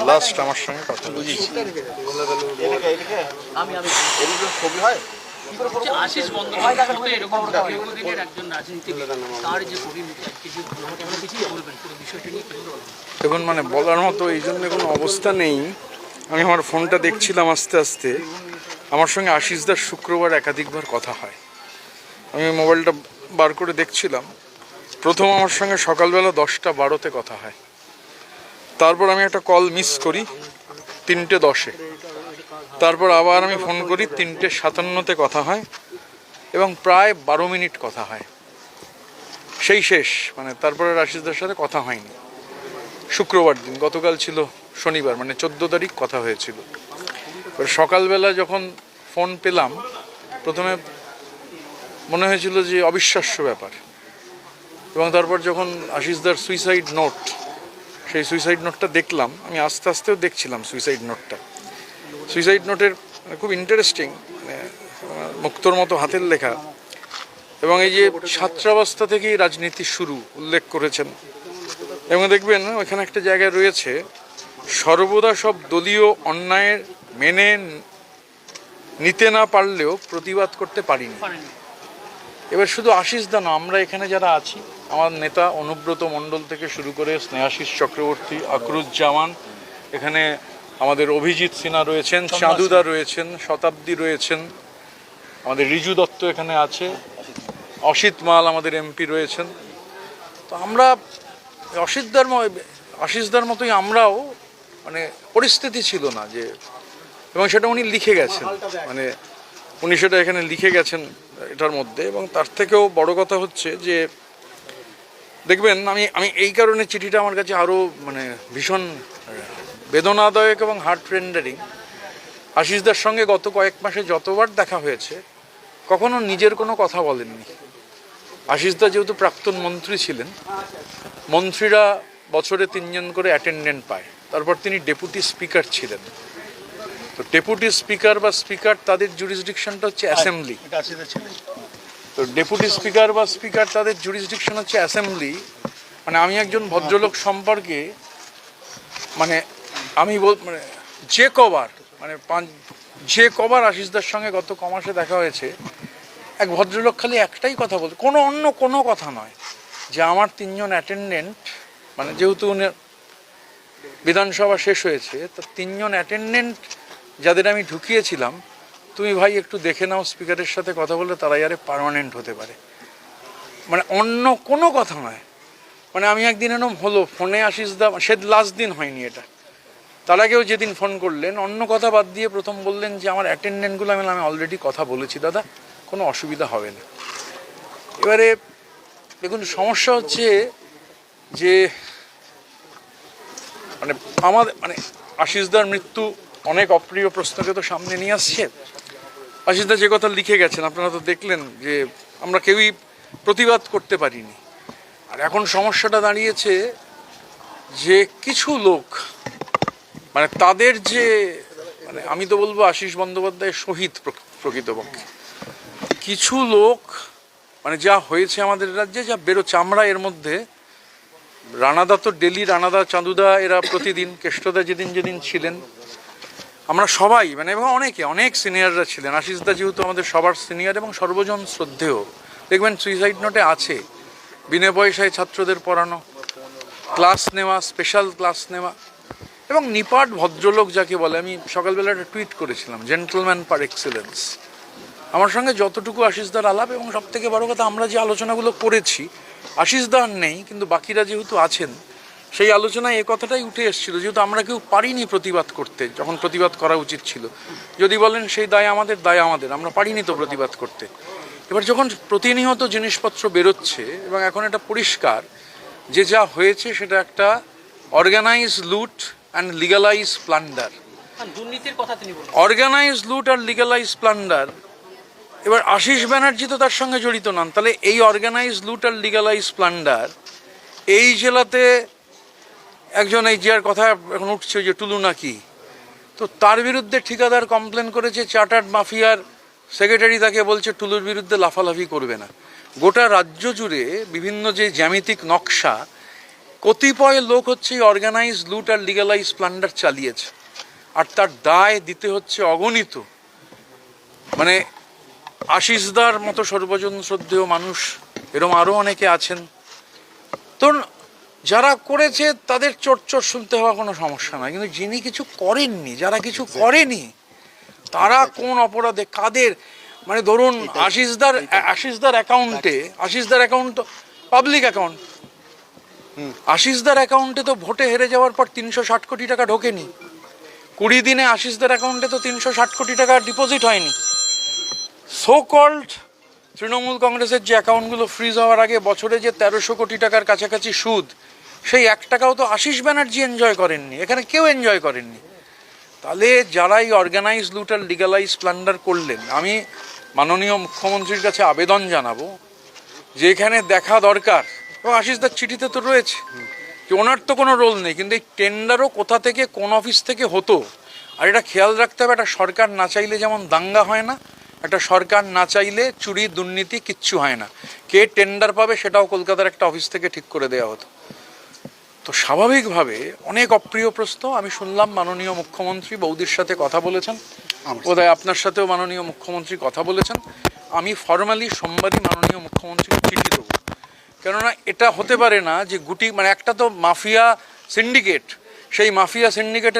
Last আমার সঙ্গে কথা বলেছি। আশিস বন্দ্যোপাধ্যায় এরকম দীর্ঘদিনের একজন রাজনীতিবিদ, তার যে পরিণতি আজকে যে কিছুই বলবেন পুরো বিষয়টা নিয়ে? দেখুন, মানে বলার মতো এই জন্য কোনো অবস্থা নেই। আমি আমার ফোনটা দেখছিলাম, আস্তে আস্তে আমার সঙ্গে আশিসদার শুক্রবার একাধিকবার কথা হয়। আমি মোবাইলটা বার করে দেখছিলাম, প্রথম আমার সঙ্গে সকালবেলা 10টা 12-তে কথা হয়। তারপর আমি একটা কল মিস করি 3টে 10-এ। তারপর আবার আমি ফোন করি 3টে 57-তে কথা হয় এবং প্রায় 12 মিনিট কথা হয়, সেই শেষ। মানে তারপরে আশিসদার সাথে কথা হয়নি। শুক্রবার দিন, গতকাল ছিল শনিবার, মানে 14 তারিখ কথা হয়েছিল। সকালবেলা যখন ফোন পেলাম, প্রথমে মনে হয়েছিল যে অবিশ্বাস্য ব্যাপার, এবং তারপর যখন আশিসদার সুইসাইড নোট, সেই সুইসাইড নোটটা দেখলাম, আমি আস্তে আস্তেও দেখছিলাম সুইসাইড নোটটা। সুইসাইড নোটের খুব ইন্টারেস্টিং, মুক্তোর মতো হাতের লেখা, এবং এই যে ছাত্রাবস্থা থেকেই রাজনীতি শুরু উল্লেখ করেছেন। এবং দেখবেন ওইখানে একটা জায়গায় রয়েছে, সর্বদা সব দলীয় অন্যায়ের মেনে নিতে না পারলেও প্রতিবাদ করতে পারিনি। এবার শুধু আশিসদা না, আমরা এখানে যারা আছি, আমার নেতা অনুব্রত মণ্ডল থেকে শুরু করে স্নেহাশিস চক্রবর্তী, আকরুজ্জামান, এখানে আমাদের অভিজিৎ সিনহা রয়েছেন, চাঁদুদা রয়েছেন, শতাব্দী রয়েছেন, আমাদের রিজু দত্ত এখানে আছে, অসিত মাল আমাদের এমপি রয়েছেন। তো আমরা আশিসদার মতোই আমরাও, মানে পরিস্থিতি ছিল না যে, এবং সেটা উনি লিখে গেছেন, মানে উনি সেটা এখানে লিখে গেছেন এটার মধ্যে। এবং তার থেকেও বড় কথা হচ্ছে যে দেখবেন, আমি এই কারণে চিঠিটা আমার কাছে আরও মানে ভীষণ বেদনাদায়ক এবং হার্ট রেন্ডারিং। আশিসদার সঙ্গে গত কয়েক মাসে যতবার দেখা হয়েছে, কখনো নিজের কোনো কথা বলেননি। আশিসদা যেহেতু প্রাক্তন মন্ত্রী ছিলেন, মন্ত্রীরা বছরে 3জন করে অ্যাটেন্ডেন্ট পায়। তারপর তিনি ডেপুটি স্পিকার ছিলেন। তো ডেপুটি স্পিকার বা স্পিকার, তাদের জুরিসডিকশনটা হচ্ছে অ্যাসেম্বলি। তো ডেপুটি স্পিকার বা স্পিকার, তাদের জুরিসডিকশন হচ্ছে অ্যাসেম্বলি। মানে আমি একজন ভদ্রলোক সম্পর্কে, মানে আমি মানে যে কবার আশিসদার সঙ্গে গত কমাসে দেখা হয়েছে, এক ভদ্রলোক খালি একটাই কথা বলতে, অন্য কোনো কথা নয়, যে আমার 3জন অ্যাটেন্ডেন্ট, মানে যেহেতু বিধানসভা শেষ হয়েছে, তো 3জন অ্যাটেন্ডেন্ট যাদের আমি ঢুকিয়েছিলাম, তুমি ভাই একটু দেখে নাও স্পিকারের সাথে কথা বললে তারা আরে পার্মানেন্ট হতে পারে। মানে অন্য কোনো কথা নয়। মানে আমি একদিন এরকম হলো ফোনে আশিসদা, সে লাস্ট দিন হয়নি এটা, তার আগেও যেদিন ফোন করলেন, অন্য কথা বাদ দিয়ে প্রথম বললেন যে আমার অ্যাটেন্ডেন্টগুলো আমি অলরেডি কথা বলেছি দাদা, কোনো অসুবিধা হবে না। এবারে দেখুন, সমস্যা হচ্ছে যে মানে আমাদের আশিসদার মৃত্যু অনেক অপ্রিয় প্রশ্নকে তো সামনে নিয়ে আসছে। আশিসদা যে কথা লিখে গেছেন আপনারা তো দেখলেন, যে আমরা কেউই প্রতিবাদ করতে পারিনি। আর এখন সমস্যাটা দাঁড়িয়েছে যে কিছু লোক, মানে তাদের যে, মানে আমি তো বলবো আশিস বন্দ্যোপাধ্যায়ের শহীদ প্রকৃতপক্ষে, কিছু লোক, মানে যা হয়েছে আমাদের রাজ্যে, যা বেরোচ্ছে, আমরা এর মধ্যে রানাদা তো ডেলি, রানাদা, চাঁদুদা এরা প্রতিদিন, কেষ্টদা যেদিন ছিলেন, আমরা সবাই, মানে এবং অনেক সিনিয়ররা ছিলেন। আশিসদা যেহেতু আমাদের সবার সিনিয়র এবং সর্বজন শ্রদ্ধেয়, দেখবেন সুইসাইড নোটে আছে বিনা পয়সায় ছাত্রদের পড়ানো, ক্লাস নেওয়া, স্পেশাল ক্লাস নেওয়া, এবং নিপাট ভদ্রলোক যাকে বলে। আমি সকালবেলা একটা টুইট করেছিলাম, জেন্টলম্যান পার এক্সেলেন্স। আমার সঙ্গে যতটুকু আশিসদার আলাপ, এবং সব থেকে বড় কথা, আমরা যে আলোচনাগুলো করেছি, আশিসদা নেই কিন্তু বাকিরা যেহেতু আছেন, সেই আলোচনায় এই কথাটাই উঠে এসেছিল, যেহেতু আমরা কেউ পারিনি প্রতিবাদ করতে, যখন প্রতিবাদ করা উচিত ছিল। যদি বলেন সেই দায় আমাদের, আমরা পারিনি তো প্রতিবাদ করতে। এবার যখন প্রতিনিয়ত জিনিসপত্র বেরোচ্ছে, এবং এখন এটা পরিষ্কার যে যা হয়েছে সেটা একটা অর্গানাইজ লুট অ্যান্ড লিগালাইজ প্লান্ডার। দুর্নীতির কথা তিনি বলেন, অর্গানাইজ লুট আর লিগালাইজ প্লান্ডার। এবার আশিস ব্যানার্জি তো তার সঙ্গে জড়িত নন, তাহলে এই অর্গানাইজ লুট আর লিগালাইজ প্লান্ডার এই জেলাতে একজন, এই যার কথা এখন উঠছে যে টুলু নাকি, তো তার বিরুদ্ধে ঠিকাদার কমপ্লেন করেছে, চার্টার্ড মাফিয়ার সেক্রেটারি তাকে বলছে টুলুর বিরুদ্ধে লাফালাফি করবে না। গোটা রাজ্য জুড়ে বিভিন্ন যে জ্যামিতিক নকশা, কতিপয় লোক হচ্ছে অর্গানাইজ লুট আর লিগালাইজ প্লান্ডার চালিয়েছে, আর তার দায় দিতে হচ্ছে অগণিত, মানে আশিসদার মতো সর্বজন শ্রদ্ধেয় মানুষ, এরম আরও অনেকে আছেন। তো যারা করেছে তাদের চোট শুনতে হওয়া কোনো সমস্যা নয়, কিন্তু যিনি কিছু করেননি, যারা কিছু করেনি, তারা কোন অপরাধে কাদের, মানে ধরুন আশিসদার অ্যাকাউন্ট পাবলিক অ্যাকাউন্ট, আশিসদার অ্যাকাউন্টে তো ভোটে হেরে যাওয়ার পর 360 কোটি টাকা ঢোকেনি, 20 দিনে আশিসদার অ্যাকাউন্টে তো 360 কোটি টাকা ডিপোজিট হয়নি। সো কল্ড তৃণমূল কংগ্রেসের যে অ্যাকাউন্টগুলো ফ্রিজ হওয়ার আগে বছরে যে 1300 কোটি টাকার কাছাকাছি সুদ, সেই 1 টাকাও তো আশিস ব্যানার্জি এনজয় করেননি, এখানে কেউ এনজয় করেননি। তাহলে যারাই অর্গানাইজ লুট আর লিগালাইজ প্লান্ডার করলেন, আমি মাননীয় মুখ্যমন্ত্রীর কাছে আবেদন জানাবো যে এখানে দেখা দরকার, এবং আশিসদার চিঠিতে তো রয়েছে যে ওনার তো কোনো রোল নেই, কিন্তু এই টেন্ডারও কোথা থেকে কোন অফিস থেকে হতো, আর এটা খেয়াল রাখতে হবে, একটা সরকার না চাইলে যেমন দাঙ্গা হয় না, একটা সরকার না চাইলে চুরি দুর্নীতি কিচ্ছু হয় না। কে টেন্ডার পাবে সেটাও কলকাতার একটা অফিস থেকে ঠিক করে দেওয়া হতো। তো স্বাভাবিকভাবে অনেক অপ্রিয় প্রশ্ন। আমি শুনলাম মাননীয় মুখ্যমন্ত্রী বৌদির সাথে কথা বলেছেন, বোধহয় আপনার সাথেও মাননীয় মুখ্যমন্ত্রী কথা বলেছেন। আমি ফর্মালি সোমবারই মাননীয় মুখ্যমন্ত্রীকে চিঠি দেবো, কেননা এটা হতে পারে না যে গুটি, মানে একটা তো মাফিয়া সিন্ডিকেট, সেই মাফিয়া সিন্ডিকেটের